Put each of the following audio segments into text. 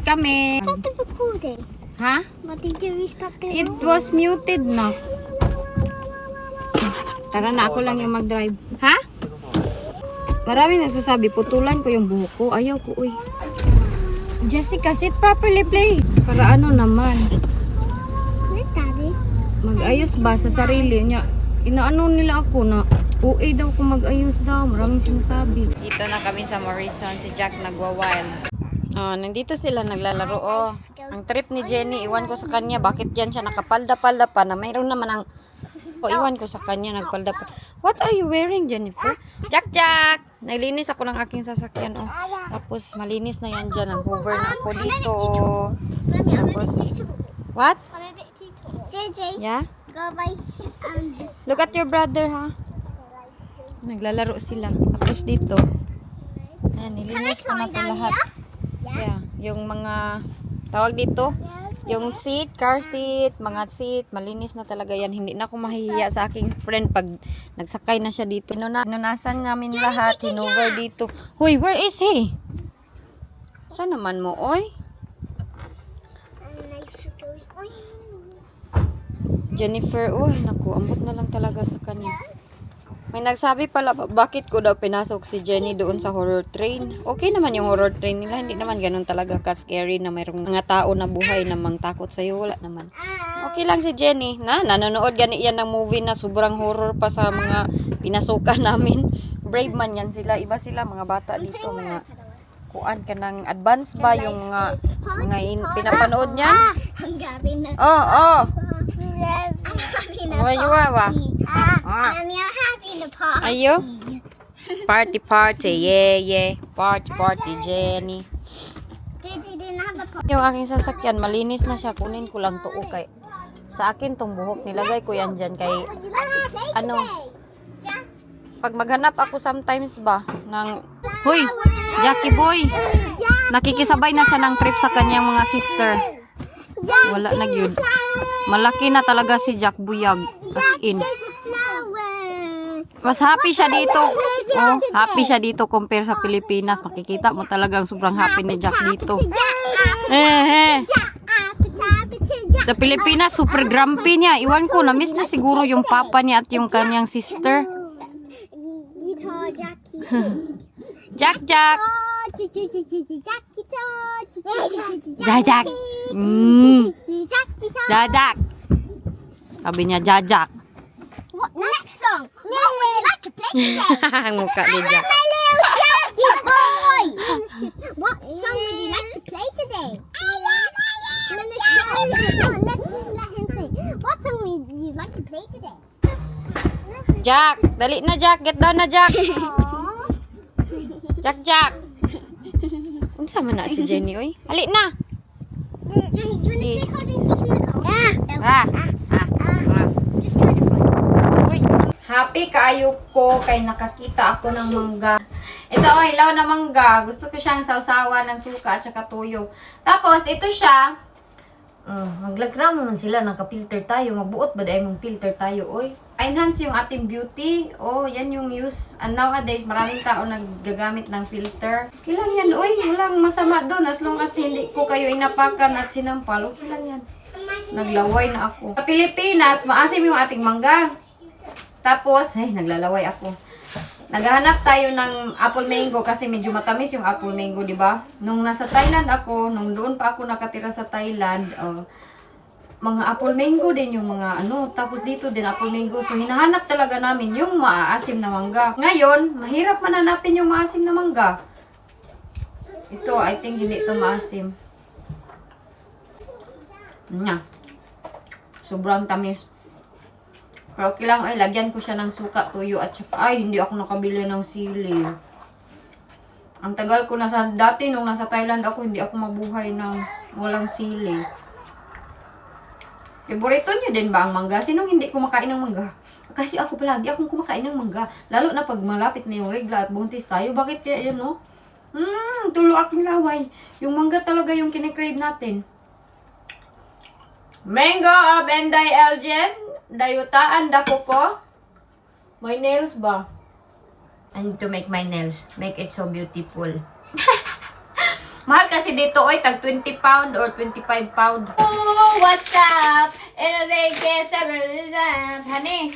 kami. Stop the recording. Ha? What did you restart the It was muted na. Tara na, ako lang yung mag-drive. Ha? Marami nagsasabi, putulan ko yung buhok ko. Ayaw ko, uy. Jessica, sit properly, play. Para ano naman. Wait, Daddy. Mag-ayos ba sa sarili niya? Inaano nila ako na uwi daw kung mag-ayos daw. Maraming sinasabi. Dito na kami sa Morrison. Si Jack nagwa-wild. Oh, nandito sila naglalaro. Oh, ang trip ni Jenny, iwan ko sa kanya. Bakit yan siya nakapalda-palda pa na mayroon naman ang... Oh, iwan ko sa kanya, nagpalda pa. What are you wearing, Jennifer? Jack! Naglinis ako ng aking sasakyan. Oh. Tapos, malinis na yan dyan. Nag-hover na ako dito. Tapos, what? JJ, Yeah? go by this. Look at your brother, ha? Naglalaro sila. Tapos dito. Ayan, nilinis ko na ito lahat. Yeah, yung mga tawag dito. Yung seat, car seat, mga seat, malinis na talaga yan. Hindi na ako mahihiya sa aking friend pag nagsakay na siya dito. Pinunasan namin lahat, hinover dito. Hoy, where is he? Saan naman mo, oy? Si Jennifer, uy, naku, ambot na lang talaga sa kanya. May nagsabi pala, bakit ko daw pinasok si Jenny doon sa horror train? Okay naman yung horror train nila. Hindi naman ganun talaga ka-scary na mayroong mga tao na buhay na mang takot sa'yo. Wala naman. Okay lang si Jenny. Nanonood gani yan ng movie na sobrang horror pa sa mga pinasukan namin. Brave man yan sila. Iba sila, mga bata dito. Mga kuan ka ng advance ba yung mga pinapanood niyan? Ang gabi na. Oh. I'm having a Wawa. I'm having a party. Ayo. Party. Yeah. Party, Jenny. JJ didn't have a party. Yung aking sasakyan, malinis na siya. Kunin ko lang to kay sa akin tong buhok. Nilagay ko yan dyan kay ano. Pag maghanap ako sometimes ba ng Hoy, Jackie boy. Nakikisabay na siya ng trip sa kanyang mga sister. Wala na yun. Malaki na talaga si Jack Buyag. As in. Mas happy siya dito. Oh, happy siya dito compare sa Pilipinas. Makikita mo talagang sobrang happy ni Jack dito. Sa Pilipinas, super grumpy niya. Iwan ko, na-miss na siguro yung papa niya at yung kanyang sister. Jack. Jajak. Jajak. Sabi niya, Jajak. What next song? What would you like to play today? Ang mukha ni Jack. My little Jackie boy. What song would you like to play today? Let's let him say. What song would you like to play today? Jack, dali na Jack. Get down na Jack. Jack. Unsa man na si Jenny, oy? Hali na. Yes. Uy, happy kaayo ko kay nakakita ako ng mangga. Ito, hilaw na mangga. Gusto ko siyang sausawan ng suka at saka tuyo. Tapos, ito siya. Maglagram man sila, naka-filter tayo. Magbuot ba dahil mong filter tayo, oy? Enhance yung ating beauty. Oh, yan yung use. And nowadays, maraming tao naggagamit ng filter. Okay lang yan, oy. Walang masama doon. As long as hindi ko kayo inapakan at sinampal, okay lang yan. Naglaway na ako. Sa Pilipinas, maasim yung ating mangga. Tapos, naglalaway ako. Naghahanap tayo ng apple mango kasi medyo matamis yung apple mango, di ba? Nung nasa Thailand ako, nung doon pa ako nakatira sa Thailand, mga apple mango din yung mga tapos dito din apple mango. So, hinahanap talaga namin yung maaasim na mangga. Ngayon, mahirap mananapin yung maasim na mangga. Ito, I think hindi ito maasim. Sobrang tamis. Pero okay lang, lagyan ko siya ng suka, tuyo, at saka, hindi ako nakabili ng sili. Ang tagal ko dati nung nasa Thailand ako, hindi ako mabuhay ng walang sili. Favorito niyo din ba ang mangga? Sinong hindi kumakain ng mangga? Kasi ako palagi akong kumakain ng mangga. Lalo na pag malapit na yung regla at buntis tayo. Bakit kaya yan, no? Tulo aking laway. Yung mangga talaga yung kinikrave natin. Mango of Enday Elgin. Dayutaan dako ko. My nails ba? I need to make my nails. Make it so beautiful. Mahal kasi dito, oy, tag 20 pound or 25 pound. Oh, what's up? Enrique, honey.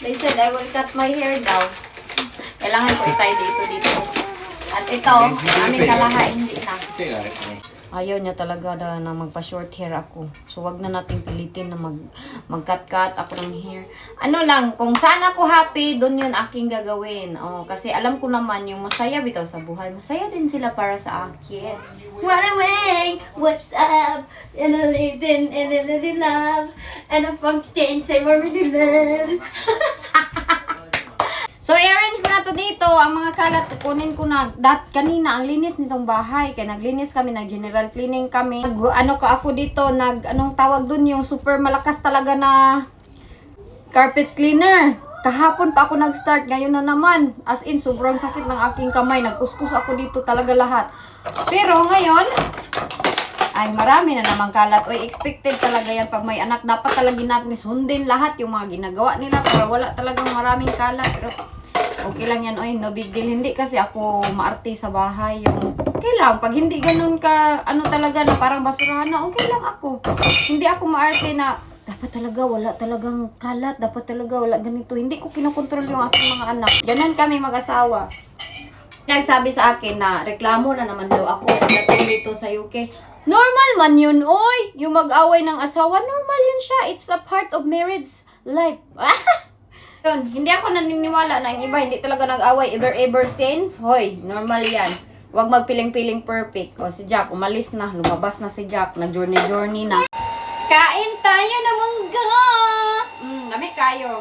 They said I will cut my hair daw. Kailangan ko itay dito. At ito, aming kalahain, hindi na. Ayaw niya talaga na magpa-short hair ako. So, wag na natin pilitin na mag-cut-cut ako ng hair. Ano lang, kung saan ako happy, doon yun aking gagawin. Oh, kasi alam ko naman yung masaya bitaw sa buhay. Masaya din sila para sa akin. Run away! What's up? And I live in love. And I'm fucking say more in love. So, i-arrange ko na to dito. Ang mga kalat, kunin ko na. Kanina, ang linis nitong bahay. Kaya naglinis kami, nag-general cleaning kami. Ako dito, anong tawag dun, yung super malakas talaga na carpet cleaner. Kahapon pa ako nag-start, ngayon na naman. As in, sobrang sakit ng aking kamay. Nagkuskus ako dito talaga lahat. Pero ngayon, ay marami na namang kalat. Oy, expected talaga yan pag may anak. Dapat talaga natin sundin lahat yung mga ginagawa nila para wala talagang maraming kalat. Pero okay lang yan, oy, no big deal. Hindi kasi ako maarte sa bahay. Okay lang, pag hindi ganun ka, talaga na parang basurahan na, okay lang ako. Hindi ako maarte na, dapat talaga wala talagang kalat, dapat talaga wala ganito. Hindi ko kinokontrol yung aking mga anak. Ganun kami mag-asawa. Nagsabi sa akin na reklamo na naman daw ako pagdating dito sa UK. Normal man yun, oy! Yung mag-away ng asawa, normal yun siya. It's a part of marriage life. Yun, hindi ako naniniwala na yung iba hindi talaga nag-away ever since. Hoy, normal yan. Huwag magpiling-piling perfect. O si Jack, umalis na. Lumabas na si Jack. Nag-journey na. Kain tayo na mangga! Dami kayo.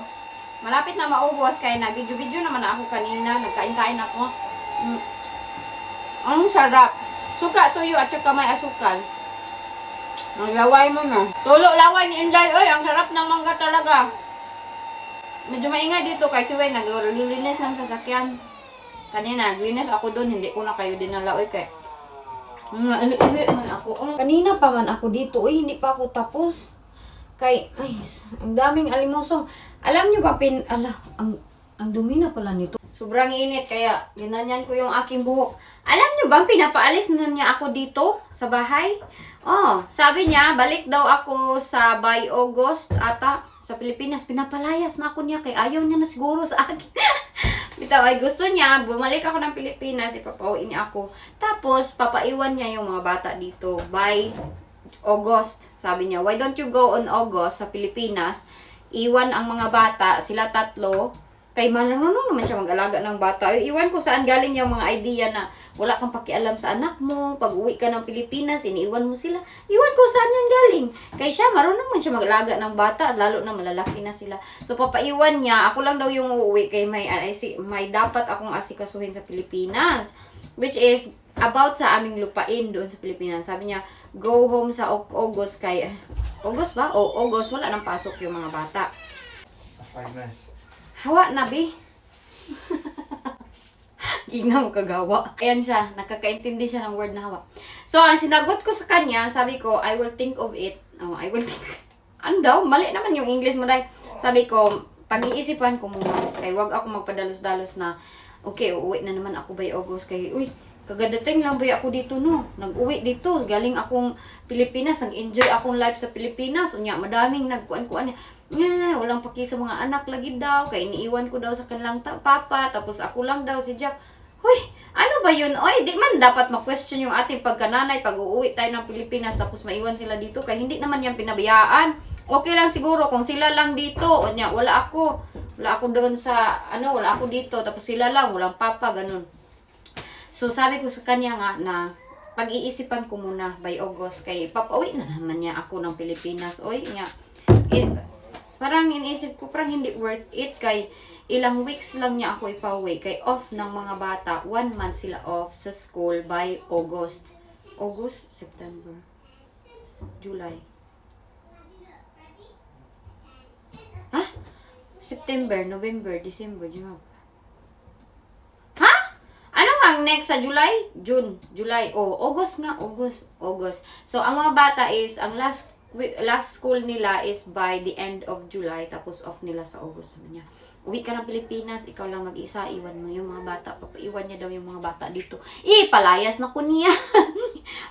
Malapit na maubos kaya nag-video naman ako kanina. Nagkain-kain ako. Ang sarap. Suka tuyo at saka may asukal. Ang laway mo na. Tulo laway ni Inday. Oy, ang sarap ng mangga talaga. Medyo maingay dito kasi way naglilinis ng sasakyan. Kanina, naglinis ako doon. Hindi ko na kayo dinala. Oy, kay man ako. Kanina pa man ako dito. Oy, hindi pa ako tapos. Ay, ang daming alimusong. Alam nyo ba, ang dumi na pala nito. Sobrang init, kaya ginanyan ko yung aking buhok. Alam nyo ba, pinapaalis na niya ako dito sa bahay? Oh, sabi niya, balik daw ako sa by August ata sa Pilipinas. Pinapalayas na ako niya, kaya ayaw niya na siguro sa akin. Bitaw, ay gusto niya, bumalik ako ng Pilipinas, ipapauwi niya ako. Tapos, papaiwan niya yung mga bata dito by August. Sabi niya, why don't you go on August sa Pilipinas? Iwan ang mga bata, sila tatlo. Kay marunong naman siya mag-alaga ng bata. Iwan ko saan galing yung mga idea na wala kang pakialam sa anak mo. Pag uwi ka ng Pilipinas, iniiwan mo sila. Iwan ko saan yan galing. Kay siya, marunong man siya mag-alaga ng bata. Lalo na malalaki na sila. So, papaiwan niya. Ako lang daw yung uuwi. Kay may dapat akong asikasuhin sa Pilipinas. Which is about sa aming lupain doon sa Pilipinas. Sabi niya, go home sa August. Kay August ba? O August, wala nang pasok yung mga bata. Sa 5 nights. Hawa na, be. Gingaw kagawa. Ayan siya, nakakaintindi siya ng word na hawa. So, ang sinagot ko sa kanya, sabi ko, I will think of it. Oh, I will think. Ano daw? Mali naman yung English mo dahil. Sabi ko, pag-iisipan ko muna. Kaya wag ako magpadalos-dalos na, okay, uuwi na naman ako by August. Kaya, uy, kagadating lang ba ako dito, no? Nag-uwi dito. Galing akong Pilipinas. Nag-enjoy akong life sa Pilipinas. Unya, madaming nagkuan-kuan niya. Walang paki sa mga anak lagi daw. Kaya iniiwan ko daw sa kanilang papa. Tapos ako lang daw si Jack. Hoy, ano ba yun? Oy, di man dapat ma-question yung ating pagkananay pag uuwi tayo ng Pilipinas tapos maiwan sila dito. Kaya hindi naman yan pinabayaan. Okay lang siguro kung sila lang dito. O niya, wala ako. Wala ako doon sa, wala ako dito. Tapos sila lang, walang papa, ganun. So, sabi ko sa kanya nga na pag-iisipan ko muna by August. Kaya papauwi na naman niya ako ng Pilipinas. Oy, niya. Parang iniisip ko, parang hindi worth it. Kay ilang weeks lang niya ako ipauwi. Kay off ng mga bata. 1 month sila off sa school by August. August, September, July. Ha? September, November, December, January. Ha? Ano nga ang next sa July? June, July. Oh, August nga. August. So, ang mga bata is, ang last last school nila is by the end of July, tapos off nila sa August. Sabi niya, uwi ka ng Pilipinas, ikaw lang mag-isa, iwan mo yung mga bata. Papaiwan niya daw yung mga bata dito. Palayas na ko niya.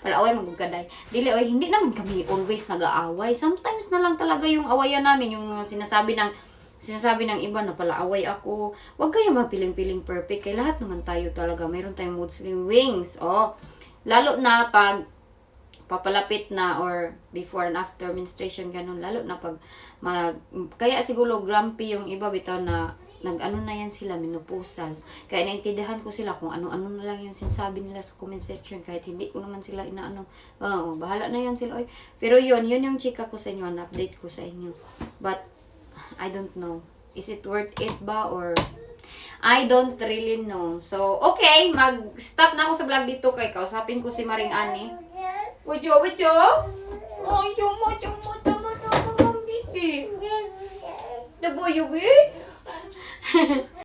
Wala, magugkaday. Dili, hindi naman kami always nag-aaway. Sometimes na lang talaga yung awayan namin, yung sinasabi ng iba na pala away ako. Huwag kayo mapiling-piling perfect. Kaya lahat naman tayo talaga. Mayroon tayong mood swings. Lalo na pag papalapit na or before and after menstruation, ganun. Lalo na pag kaya siguro grumpy yung iba bitaw na nag-ano na yan sila, menopausal. Kaya naintindihan ko sila kung ano-ano na lang yung sinasabi nila sa comment section. Kahit hindi ko naman sila inaano. Bahala na yan sila. Pero yun yung chika ko sa inyo. An-update ko sa inyo. But, I don't know. Is it worth it ba? Or, I don't really know. So, okay. Mag-stop na ako sa vlog dito kay kausapin ko si Maring Ani. Wudyo? Oh, yung mo, tama na, baby. Naboyo, eh?